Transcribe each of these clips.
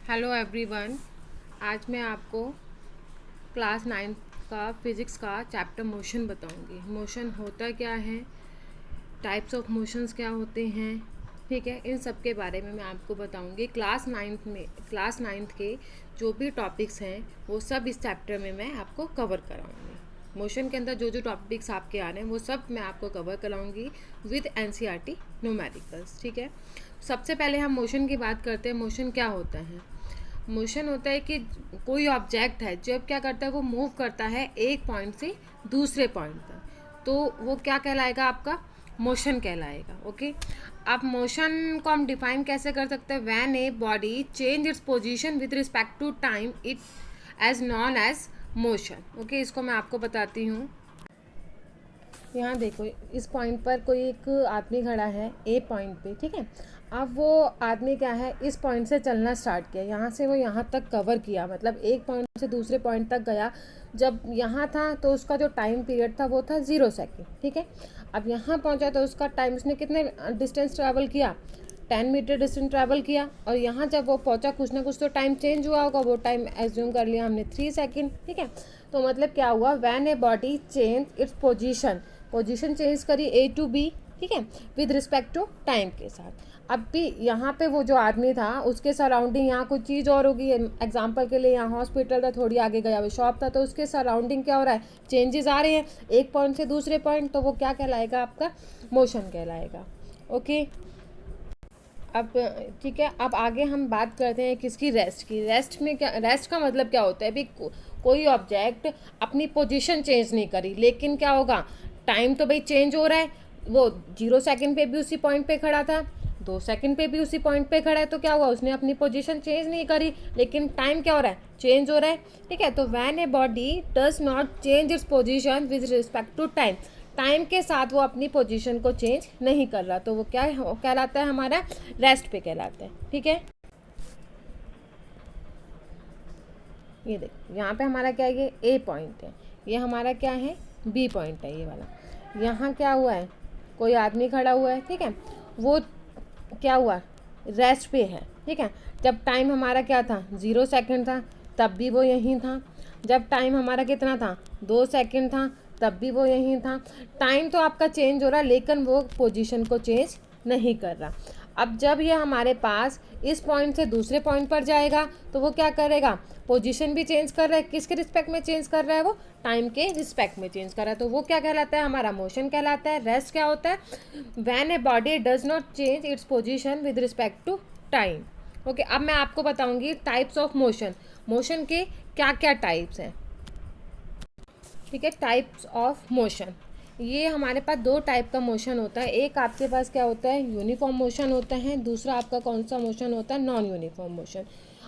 Hello everyone. आज मैं आपको क्लास 9 का फिज़िक्स का चैप्टर मोशन बताऊंगी। मोशन होता क्या है, टाइप्स ऑफ मोशंस क्या होते हैं, ठीक है, इन सब के बारे में मैं आपको बताऊंगी। क्लास नाइन्थ के जो भी टॉपिक्स हैं वो सब इस चैप्टर में मैं आपको कवर कराऊंगी। मोशन के अंदर जो जो टॉपिक्स आपके आ रहे हैं वो सब मैं आपको कवर कराऊंगी विद एनसीईआरटी न्यूमेरिकल्स, ठीक है। सबसे पहले हम मोशन की बात करते हैं। मोशन क्या होता है? मोशन होता है कि कोई ऑब्जेक्ट है जब क्या करता है वो मूव करता है एक पॉइंट से दूसरे पॉइंट तक, तो वो क्या कहलाएगा? आपका मोशन कहलाएगा। ओके, अब मोशन को हम डिफाइन कैसे कर सकते हैं? When a body change its position with respect to time it is known as motion. Okay, इसको मैं आपको बताती हूँ। यहाँ देखो, इस पॉइंट पर कोई एक आदमी खड़ा है ए पॉइंट पे, ठीक है। अब वो आदमी क्या है, इस पॉइंट से चलना स्टार्ट किया, यहाँ से वो यहाँ तक कवर किया, मतलब एक पॉइंट से दूसरे पॉइंट तक गया। जब यहाँ था तो उसका जो टाइम पीरियड था वो था 0 सेकेंड, ठीक है। अब यहाँ पहुँचा तो उसका टाइम, उसने कितने डिस्टेंस ट्रैवल किया? 10 मीटर डिस्टेंस ट्रैवल किया। और यहाँ जब वो पहुँचा कुछ ना कुछ तो टाइम चेंज हुआ होगा, वो टाइम एज्यूम कर लिया हमने 3 सेकेंड, ठीक है। तो मतलब क्या हुआ? When a body change its position change करी ए टू बी, ठीक है, विद रिस्पेक्ट टू टाइम के साथ। अब भी यहाँ पे वो जो आदमी था उसके सराउंडिंग यहाँ कुछ चीज़ और होगी। एग्जांपल के लिए यहाँ हॉस्पिटल था, थोड़ी आगे गया वो शॉप था, तो उसके सराउंडिंग क्या हो रहा है? चेंजेस आ रहे हैं एक पॉइंट से दूसरे पॉइंट, तो वो क्या कहलाएगा? आपका मोशन कहलाएगा। ओके, अब ठीक है, अब आगे हम बात करते हैं किसकी? रेस्ट की। रेस्ट में क्या, रेस्ट का मतलब क्या होता है? भी कोई ऑब्जेक्ट अपनी पोजीशन चेंज नहीं करी, लेकिन क्या होगा? टाइम तो भाई चेंज हो रहा है। वो 0 सेकेंड पे भी उसी पॉइंट पे खड़ा था, 2 सेकेंड पे भी उसी पॉइंट पे खड़ा है, तो क्या हुआ? उसने अपनी पोजीशन चेंज नहीं करी, लेकिन टाइम क्या हो रहा है? चेंज हो रहा है, ठीक है। तो when a body does not change its position with respect to time, time के साथ वो अपनी पोजीशन को चेंज नहीं कर रहा, तो वो क्या कहलाता है? हमारा रेस्ट पे कहलाता है, ठीक है। ये देखो, यहाँ पे हमारा क्या है? ये ए पॉइंट है, ये हमारा क्या है? बी पॉइंट है, ये वाला। यहाँ क्या हुआ है? कोई आदमी खड़ा हुआ है, ठीक है। वो क्या हुआ? रेस्ट पे है, ठीक है। जब टाइम हमारा क्या था? 0 सेकेंड था, तब भी वो यहीं था। जब टाइम हमारा कितना था? 2 सेकेंड था, तब भी वो यहीं था। टाइम तो आपका चेंज हो रहा है, लेकिन वो पोजीशन को चेंज नहीं कर रहा। अब जब ये हमारे पास इस पॉइंट से दूसरे पॉइंट पर जाएगा तो वो क्या करेगा? पोजीशन भी चेंज कर रहा है। किसके रिस्पेक्ट में चेंज कर रहा है? वो टाइम के रिस्पेक्ट में चेंज कर रहा है, तो वो क्या कहलाता है? हमारा मोशन कहलाता है। रेस्ट क्या होता है? When a body does not change its position with respect to time. Okay, अब मैं आपको बताऊंगी टाइप्स ऑफ मोशन। मोशन के क्या क्या टाइप्स हैं, ठीक है। टाइप्स ऑफ मोशन, ये हमारे पास 2 टाइप का मोशन होता है। एक आपके पास क्या होता है? यूनिफॉर्म मोशन होता है। दूसरा आपका कौन सा मोशन होता है? Non uniform motion.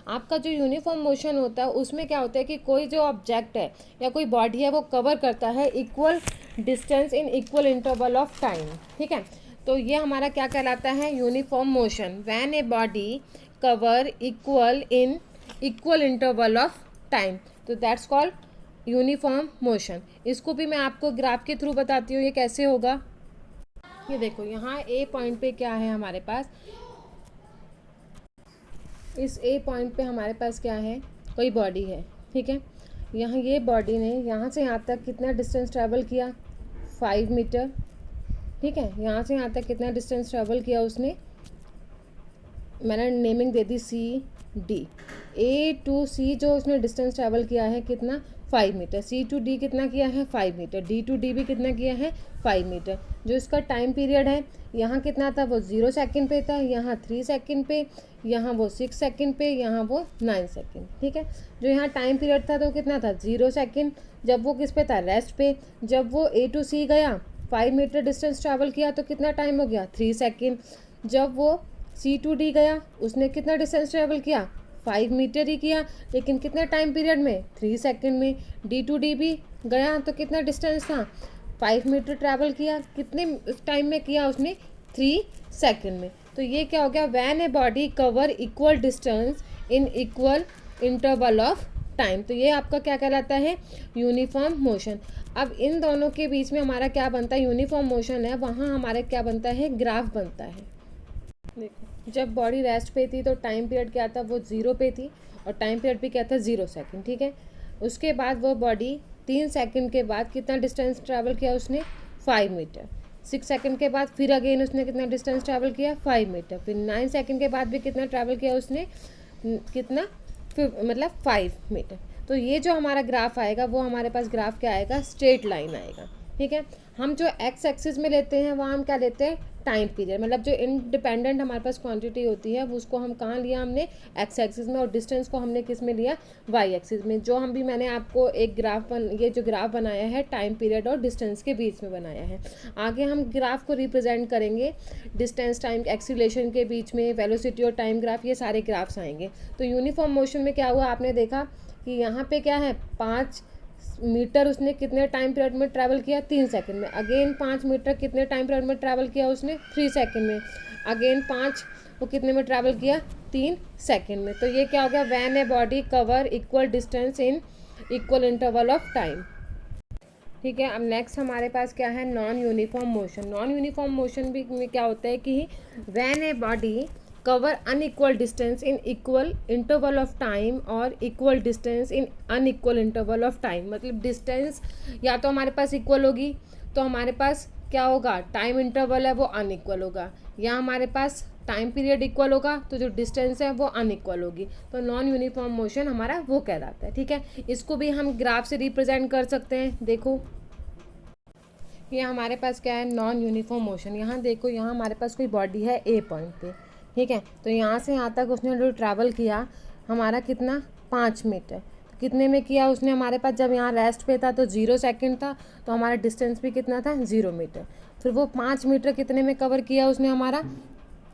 आपका जो यूनिफॉर्म मोशन होता है उसमें क्या होता है कि कोई जो ऑब्जेक्ट है या कोई बॉडी है वो कवर करता है equal distance in equal interval of time, ठीक है। तो ये हमारा क्या कहलाता है? Uniform motion. When a body cover equal in equal interval of time, तो दैट्स कॉल्ड यूनिफॉर्म मोशन। इसको भी मैं आपको ग्राफ के थ्रू बताती हूँ ये कैसे होगा। ये देखो, यहाँ ए पॉइंट पे क्या है हमारे पास? इस ए पॉइंट पे हमारे पास क्या है? कोई बॉडी है, ठीक है। यहाँ ये बॉडी ने यहाँ से यहाँ तक कितना डिस्टेंस ट्रैवल किया? 5 मीटर, ठीक है। यहाँ से यहाँ तक कितना डिस्टेंस ट्रैवल किया उसने? मैंने नेमिंग दे दी C D. A to C जो उसने डिस्टेंस ट्रैवल किया है कितना? 5 मीटर। सी टू डी कितना किया है? 5 मीटर। डी टू डी भी कितना किया है? 5 मीटर। जो इसका टाइम पीरियड है, यहाँ कितना था? वो 0 सेकेंड पे था, यहाँ 3 सेकेंड पे, यहाँ वो 6 सेकेंड पे, यहाँ वो 9 सेकेंड, ठीक है। जो यहाँ टाइम पीरियड था तो कितना था? 0 सेकेंड। जब वो किस पे था? रेस्ट पे। जब वो ए टू सी गया, 5 मीटर डिस्टेंस ट्रैवल किया, तो कितना टाइम हो गया? 3 सेकेंड। जब वो सी टू डी गया, उसने कितना डिस्टेंस ट्रैवल किया? 5 मीटर ही किया, लेकिन कितने टाइम पीरियड में? 3 सेकेंड में। डी टू डी भी गया तो कितना डिस्टेंस था? 5 मीटर ट्रैवल किया, कितने टाइम में किया उसने? 3 सेकेंड में। तो ये क्या हो गया? When a body cover equal distance in equal interval of time, तो ये आपका क्या कहलाता है? Uniform motion. अब इन दोनों के बीच में हमारा क्या बनता है? यूनिफॉर्म मोशन है, वहाँ हमारा क्या बनता है? ग्राफ बनता है। देखो, जब बॉडी रेस्ट पे थी तो टाइम पीरियड क्या था, वो 0 पे थी और टाइम पीरियड भी क्या था, 0 सेकेंड, ठीक है। उसके बाद वो बॉडी 3 सेकेंड के बाद कितना डिस्टेंस ट्रैवल किया उसने, 5 मीटर। 6 सेकेंड के बाद फिर अगेन उसने कितना डिस्टेंस ट्रैवल किया, 5 मीटर। फिर 9 सेकेंड के बाद भी कितना ट्रैवल किया उसने, कितना, मतलब 5 मीटर। तो ये जो हमारा ग्राफ आएगा वो हमारे पास ग्राफ क्या आएगा, स्ट्रेट लाइन आएगा, ठीक है। हम जो एक्स एक्सिस में लेते हैं वहाँ हम क्या लेते हैं, टाइम पीरियड, मतलब जो इंडिपेंडेंट हमारे पास क्वांटिटी होती है वो उसको हम कहाँ लिया हमने, एक्स एक्सिस में, और डिस्टेंस को हमने किस में लिया, वाई एक्सिस में। जो हम भी मैंने आपको एक ग्राफ ये जो ग्राफ बनाया है टाइम पीरियड और डिस्टेंस के बीच में बनाया है। आगे हम ग्राफ को रिप्रेजेंट करेंगे डिस्टेंस टाइम एक्सीलरेशन के बीच में, वेलोसिटी और टाइम ग्राफ, ये सारे ग्राफ्स आएंगे। तो यूनिफॉर्म मोशन में क्या हुआ, आपने देखा कि यहाँ पे क्या है, 5 मीटर उसने कितने टाइम पीरियड में ट्रैवल किया, 3 सेकंड में। अगेन 5 मीटर कितने टाइम पीरियड में ट्रैवल किया उसने, 3 सेकंड में। अगेन 5 वो कितने में ट्रैवल किया, 3 सेकंड में। तो ये क्या हो गया, when a body cover equal distance in equal interval of time, ठीक है। अब नेक्स्ट हमारे पास क्या है, non uniform motion. Non uniform motion भी में क्या होता है कि when a body cover unequal distance in equal interval of time और equal distance in unequal interval of time, मतलब डिस्टेंस या तो हमारे पास इक्वल होगी तो हमारे पास क्या होगा, टाइम इंटरवल है वो अनइक्वल होगा, या हमारे पास टाइम पीरियड इक्वल होगा तो जो डिस्टेंस है वो अनइक्वल होगी। तो नॉन यूनिफॉर्म मोशन हमारा वो कहलाता है, ठीक है। इसको भी हम ग्राफ से रिप्रेजेंट कर सकते हैं। देखो ये हमारे पास क्या है, नॉन यूनिफॉर्म मोशन। यहाँ देखो, यहाँ हमारे पास कोई बॉडी है ए पॉइंट पे, ठीक है। तो यहाँ से यहाँ तक उसने जो ट्रैवल किया हमारा कितना, 5 मीटर। तो कितने में किया उसने, हमारे पास जब यहाँ रेस्ट पे था तो 0 सेकंड था, तो हमारा डिस्टेंस भी कितना था, 0 मीटर। फिर वो 5 मीटर कितने में कवर किया उसने, हमारा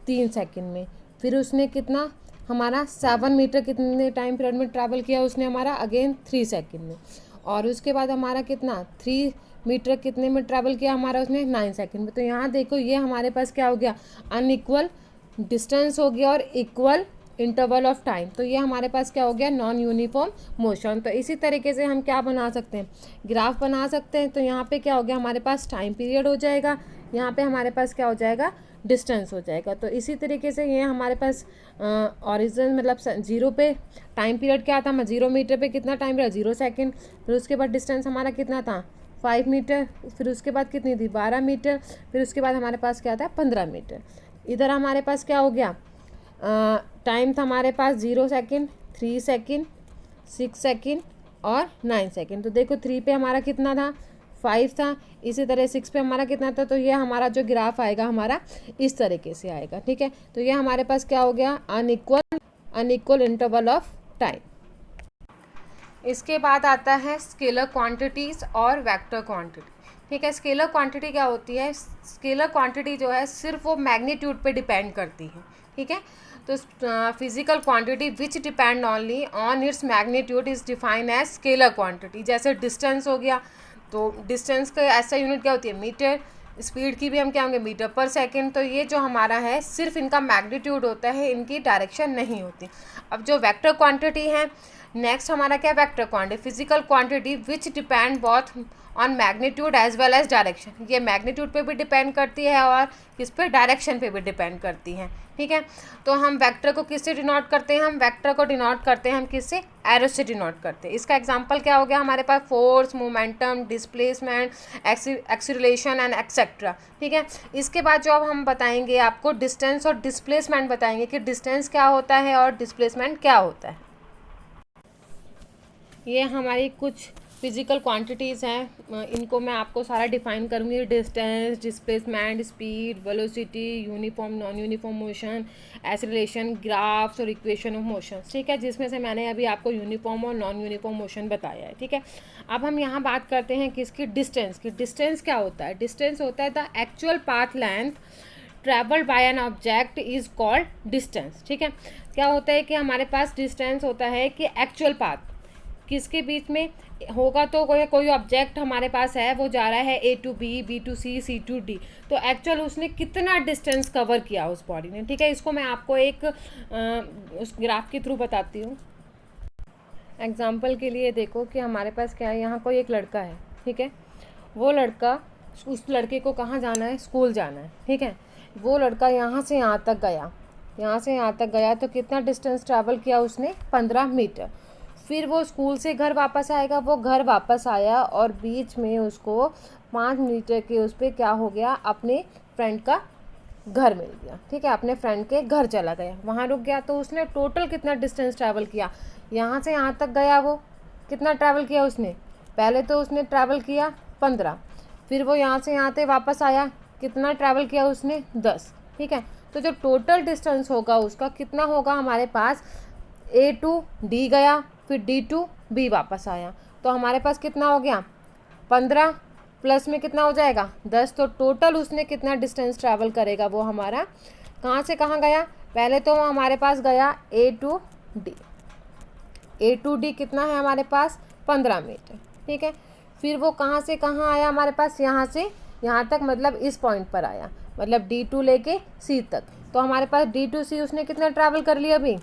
3 सेकंड में। फिर उसने कितना, हमारा 7 मीटर कितने टाइम पीरियड में ट्रैवल किया उसने, हमारा अगेन 3 सेकंड में। और उसके बाद हमारा कितना, 3 मीटर कितने में ट्रैवल किया हमारा उसने, 9 सेकंड में। तो यहाँ देखो ये हमारे पास क्या हो गया, अनइक्वल डिस्टेंस हो गया और इक्वल इंटरवल ऑफ टाइम। तो ये हमारे पास क्या हो गया, नॉन यूनिफॉर्म मोशन। तो इसी तरीके से हम क्या बना सकते हैं, ग्राफ बना सकते हैं। तो यहाँ पे क्या हो गया, हमारे पास टाइम पीरियड हो जाएगा, यहाँ पे हमारे पास क्या हो जाएगा, डिस्टेंस हो जाएगा। तो इसी तरीके से ये हमारे पास ओरिजिन मतलब 0 पे टाइम पीरियड क्या था, 0 मीटर पे कितना टाइम पीरियड, 0 सेकेंड। फिर उसके बाद डिस्टेंस हमारा कितना था, 5 मीटर। फिर उसके बाद कितनी थी, 12 मीटर। फिर उसके बाद हमारे पास क्या था, 15 मीटर। इधर हमारे पास क्या हो गया, टाइम था हमारे पास 0 सेकेंड, 3 सेकेंड, 6 सेकेंड और 9 सेकेंड। तो देखो 3 पे हमारा कितना था, 5 था। इसी तरह 6 पे हमारा कितना था। तो ये हमारा जो ग्राफ आएगा हमारा इस तरीके से आएगा, ठीक है। तो ये हमारे पास क्या हो गया, अनइक्वल इंटरवल ऑफ टाइम। इसके बाद आता है स्केलर क्वांटिटीज़ और वेक्टर क्वांटिटी, ठीक है। स्केलर क्वांटिटी क्या होती है, स्केलर क्वांटिटी जो है सिर्फ वो मैग्नीट्यूड पे डिपेंड करती है, ठीक है। तो physical quantity which depend only on its magnitude is define as scalar quantity. जैसे डिस्टेंस हो गया, तो डिस्टेंस का ऐसा यूनिट क्या होती है, मीटर। स्पीड की भी हम क्या होंगे, मीटर पर सेकेंड। तो ये जो हमारा है सिर्फ इनका मैग्नीट्यूड होता है, इनकी डायरेक्शन नहीं होती। अब जो वेक्टर क्वांटिटी है, नेक्स्ट हमारा क्या, vector quantity, physical quantity which depend both on magnitude as well as direction. ये मैग्नीट्यूड पे भी डिपेंड करती है और किस पे, डायरेक्शन पे भी डिपेंड करती है, ठीक है। तो हम वेक्टर को किससे डिनोट करते हैं, हम वेक्टर को डिनोट करते हैं हम किससे, एरो से डिनोट करते हैं। इसका एग्जांपल क्या हो गया हमारे पास, force, momentum, displacement, acceleration and etcetera, ठीक है। इसके बाद जो अब हम बताएंगे आपको डिस्टेंस और डिस्प्लेसमेंट बताएंगे कि डिस्टेंस क्या होता है और डिस्प्लेसमेंट क्या होता है। ये हमारी कुछ फिजिकल क्वांटिटीज़ हैं, इनको मैं आपको सारा डिफाइन करूँगी, distance, displacement, speed, velocity, uniform, non uniform motion, acceleration, graphs और इक्वेशन ऑफ मोशन, ठीक है। जिसमें से मैंने अभी आपको यूनिफॉर्म और नॉन यूनिफॉर्म मोशन बताया है, ठीक है। अब हम यहाँ बात करते हैं किसकी, डिस्टेंस की। डिस्टेंस क्या होता है, डिस्टेंस होता है the actual path length travelled bye an object is called distance, ठीक है। क्या होता है कि हमारे पास डिस्टेंस होता है कि एक्चुअल पाथ किसके बीच में होगा, तो कोई ऑब्जेक्ट हमारे पास है, वो जा रहा है A to B, B to C, C to D. तो एक्चुअल उसने कितना डिस्टेंस कवर किया उस बॉडी ने, ठीक है। इसको मैं आपको एक उस ग्राफ के थ्रू बताती हूँ। एग्जाम्पल के लिए देखो कि हमारे पास क्या है, यहाँ कोई एक लड़का है, ठीक है। वो लड़का, उस लड़के को कहाँ जाना है, स्कूल जाना है, ठीक है। वो लड़का यहाँ से यहाँ तक गया, यहाँ से यहाँ तक गया तो कितना डिस्टेंस ट्रैवल किया उसने, 15 मीटर। फिर वो स्कूल से घर वापस आएगा, वो घर वापस आया और बीच में उसको 5 मीटर के उस पर क्या हो गया, अपने फ्रेंड का घर मिल गया। ठीक है, अपने फ्रेंड के घर चला गया, वहाँ रुक गया। तो उसने टोटल कितना डिस्टेंस ट्रैवल किया, यहाँ से यहाँ तक गया वो कितना ट्रैवल किया उसने, पहले तो उसने ट्रैवल किया 15, फिर वो यहाँ से यहाँ तक वापस आया, कितना ट्रैवल किया उसने, 10। ठीक है, तो जो टोटल डिस्टेंस होगा उसका कितना होगा हमारे पास, A टू D गया, फिर D टू B वापस आया, तो हमारे पास कितना हो गया, 15 प्लस में कितना हो जाएगा, 10। तो टोटल उसने कितना डिस्टेंस ट्रैवल करेगा, वो हमारा कहाँ से कहाँ गया, पहले तो हमारे पास गया A टू D कितना है हमारे पास, 15 मीटर। ठीक है, फिर वो कहाँ से कहाँ आया हमारे पास, यहाँ से यहाँ तक, मतलब इस पॉइंट पर आया, मतलब D टू लेके C तक। तो हमारे पास D टू C उसने कितना ट्रैवल कर लिया, अभी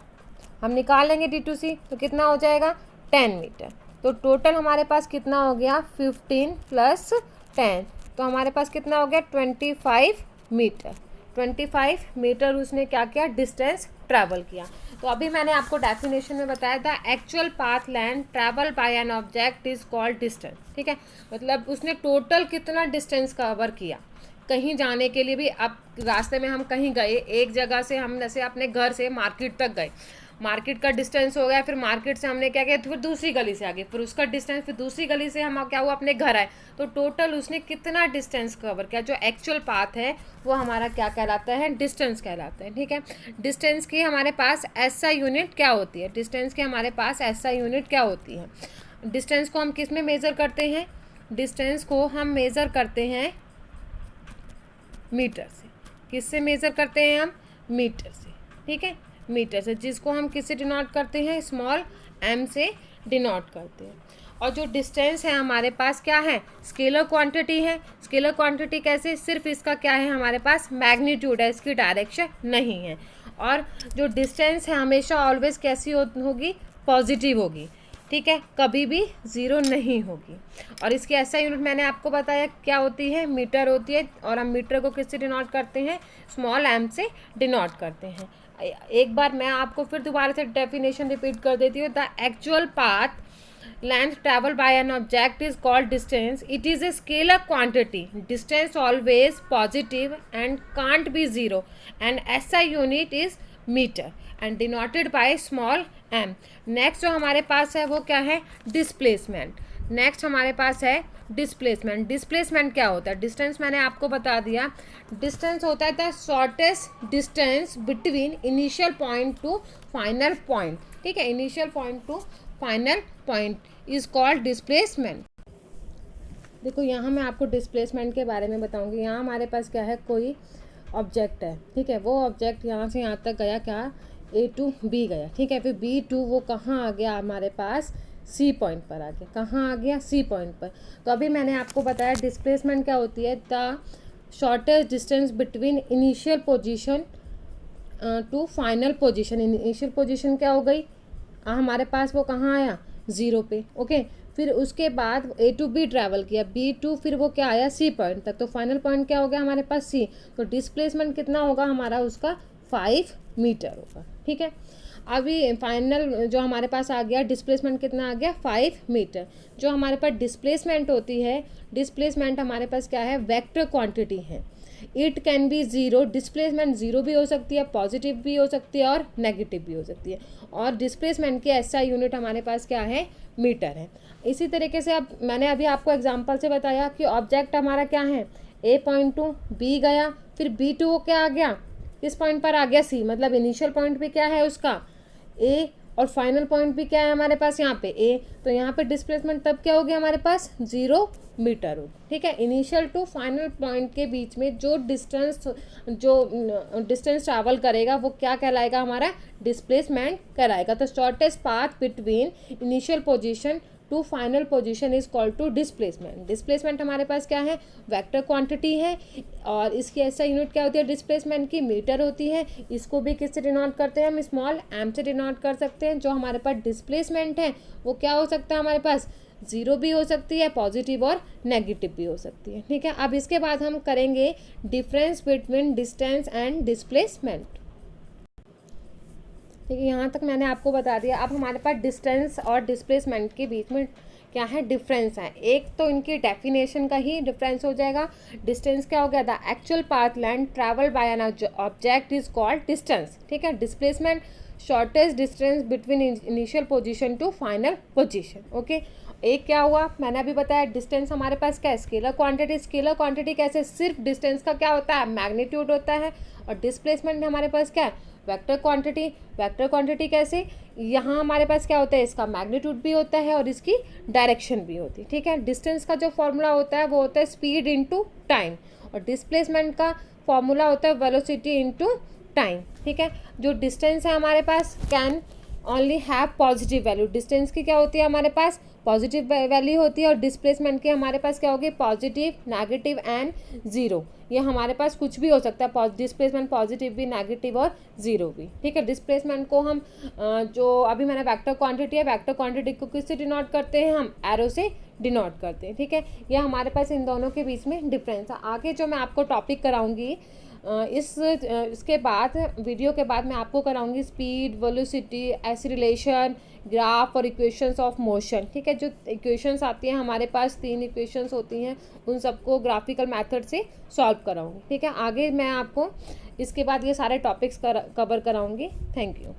हम निकाल लेंगे D टू C, तो कितना हो जाएगा, 10 मीटर। तो टोटल हमारे पास कितना हो गया, 15 प्लस 10, तो हमारे पास कितना हो गया, 25 मीटर। 25 मीटर उसने क्या किया, डिस्टेंस ट्रैवल किया। तो अभी मैंने आपको डेफिनेशन में बताया था, actual path length travel by an object is called distance. ठीक है, मतलब उसने टोटल कितना डिस्टेंस कवर किया, कहीं जाने के लिए भी। अब रास्ते में हम कहीं गए, एक जगह से हम जैसे अपने घर से मार्केट तक गए, मार्केट का डिस्टेंस हो गया, फिर मार्केट से हमने क्या किया, फिर दूसरी गली से आ गए, फिर उसका डिस्टेंस, फिर दूसरी गली से हम क्या हुआ, अपने घर आए। तो टोटल उसने कितना डिस्टेंस कवर किया, जो एक्चुअल पाथ है वो हमारा क्या कहलाता है, डिस्टेंस कहलाता है। ठीक है, डिस्टेंस की हमारे पास SI यूनिट क्या होती है, डिस्टेंस की हमारे पास SI यूनिट क्या होती है। डिस्टेंस को हम किस में मेज़र करते हैं, डिस्टेंस को हम मेज़र करते हैं मीटर से। किससे मेज़र करते हैं हम, मीटर से। ठीक है, मीटर से, जिसको हम किससे डिनोट करते हैं, स्मॉल m से डिनोट करते हैं। और जो डिस्टेंस है हमारे पास क्या है, स्केलर क्वांटिटी है। स्केलर क्वांटिटी कैसे, सिर्फ इसका क्या है हमारे पास, मैग्नीट्यूड है, इसकी डायरेक्शन नहीं है। और जो डिस्टेंस है हमेशा ऑलवेज कैसी होगी, पॉजिटिव होगी। ठीक है, कभी भी ज़ीरो नहीं होगी। और इसकी ऐसा यूनिट मैंने आपको बताया क्या होती है, मीटर होती है। और हम मीटर को किससे डिनोट करते हैं, स्मॉल m से डिनोट करते हैं। एक बार मैं आपको फिर दोबारा से डेफिनेशन रिपीट कर देती हूँ। The actual path length traveled by an object is called distance. It is a scalar quantity. Distance always positive and can't be zero. And SI unit is meter and denoted by small m. Next जो हमारे पास है वो क्या है, displacement. Next हमारे पास है displacement. Displacement क्या होता है, डिस्टेंस मैंने आपको बता दिया। डिस्टेंस होता है the shortest distance between initial point two final point. ठीक है, initial point two final point is called displacement. देखो यहाँ मैं आपको डिस्प्लेसमेंट के बारे में बताऊंगी। यहाँ हमारे पास क्या है, कोई ऑब्जेक्ट है। ठीक है, वो ऑब्जेक्ट यहाँ से यहाँ तक गया, क्या, A टू B गया। ठीक है, फिर B टू वो कहाँ आ गया, हमारे पास C पॉइंट पर आ गया। कहाँ आ गया, C पॉइंट पर। तो अभी मैंने आपको बताया डिस्प्लेसमेंट क्या होती है, the shortest distance between initial position to final position. Initial position क्या हो गई, हमारे पास वो कहाँ आया, 0 पे। ओके, फिर उसके बाद A टू B ट्रैवल किया, B टू फिर वो क्या आया, C पॉइंट तक। तो फाइनल पॉइंट क्या हो गया हमारे पास, C। तो डिस्प्लेसमेंट कितना होगा हमारा, उसका 5 मीटर होगा। ठीक है, अभी फाइनल जो हमारे पास आ गया, डिस्प्लेसमेंट कितना आ गया, 5 मीटर। जो हमारे पास डिस्प्लेसमेंट होती है, डिस्प्लेसमेंट हमारे पास क्या है, वेक्टर क्वांटिटी है। It can be zero, displacement zero भी हो सकती है, पॉजिटिव भी हो सकती है और नेगेटिव भी हो सकती है। और डिस्प्लेसमेंट की SI यूनिट हमारे पास क्या है, मीटर है। इसी तरीके से अब मैंने अभी आपको एग्जांपल से बताया कि ऑब्जेक्ट हमारा क्या है, A पॉइंट टू B गया, फिर B टू वो क्या आ गया, किस पॉइंट पर आ गया, C। मतलब इनिशियल पॉइंट भी क्या है उसका, A, और फाइनल पॉइंट भी क्या है हमारे पास यहाँ पे, A। तो यहाँ पे डिस्प्लेसमेंट तब क्या हो गया हमारे पास, 0 मीटर हो। ठीक है, इनिशियल टू फाइनल पॉइंट के बीच में जो डिस्टेंस ट्रैवल करेगा वो क्या कहलाएगा, हमारा डिस्प्लेसमेंट कहलाएगा। तो shortest path between initial position to final position is called to displacement. Displacement हमारे पास क्या है, वेक्टर क्वांटिटी है। और इसकी ऐसा यूनिट क्या होती है, डिस्प्लेसमेंट की, मीटर होती है। इसको भी किससे डिनोट करते हैं, हम स्मॉल m से डिनोट कर सकते हैं। जो हमारे पास डिस्प्लेसमेंट है वो क्या हो सकता है हमारे पास, 0 भी हो सकती है, पॉजिटिव और नेगेटिव भी हो सकती है। ठीक है, अब इसके बाद हम करेंगे difference between distance and displacement. ठीक है, यहाँ तक मैंने आपको बता दिया। अब हमारे पास डिस्टेंस और डिस्प्लेसमेंट के बीच में क्या है, डिफरेंस है। एक तो इनकी डेफिनेशन का ही डिफरेंस हो जाएगा। डिस्टेंस क्या हो गया, the actual path length travel by an object is called distance. ठीक है, displacement shortest distance between initial position to final position. Okay, एक क्या हुआ, मैंने अभी बताया डिस्टेंस हमारे पास क्या है, स्केलर क्वांटिटी। स्केलर क्वांटिटी कैसे, सिर्फ डिस्टेंस का क्या होता है, मैग्नीट्यूड होता है। और डिस्प्लेसमेंट हमारे पास क्या है, वेक्टर क्वांटिटी। वेक्टर क्वांटिटी कैसे, यहाँ हमारे पास क्या होता है, इसका मैग्नीट्यूड भी होता है और इसकी डायरेक्शन भी होती है। ठीक है, डिस्टेंस का जो फॉर्मूला होता है वो होता है स्पीड इनटू टाइम, और डिस्प्लेसमेंट का फॉर्मूला होता है वेलोसिटी इनटू टाइम। ठीक है, जो डिस्टेंस है हमारे पास can only have positive value. Distance की क्या होती है हमारे पास, पॉजिटिव वैल्यू होती है, और डिस्प्लेसमेंट की हमारे पास क्या होगी, पॉजिटिव, नेगेटिव एंड ज़ीरो। ये हमारे पास कुछ भी हो सकता है, डिस्प्लेसमेंट पॉजिटिव भी, नेगेटिव और ज़ीरो भी। ठीक है, डिस्प्लेसमेंट को हम जो अभी मैंने वेक्टर क्वांटिटी है, वेक्टर क्वांटिटी को किससे डिनोट करते हैं, हम एरो से डिनोट करते हैं। ठीक है, यह हमारे पास इन दोनों के बीच में डिफरेंस है। आगे जो मैं आपको टॉपिक कराऊंगी इसके बाद, वीडियो के बाद मैं आपको कराऊंगी स्पीड, वेलोसिटी, एक्सीलरेशन, ग्राफ और इक्वेशंस ऑफ मोशन। ठीक है, जो इक्वेशंस आती हैं हमारे पास, 3 इक्वेशंस होती हैं, उन सबको ग्राफिकल मेथड से सॉल्व कराऊंगी। ठीक है, आगे मैं आपको इसके बाद ये सारे टॉपिक्स कवर कराऊंगी। Thank you.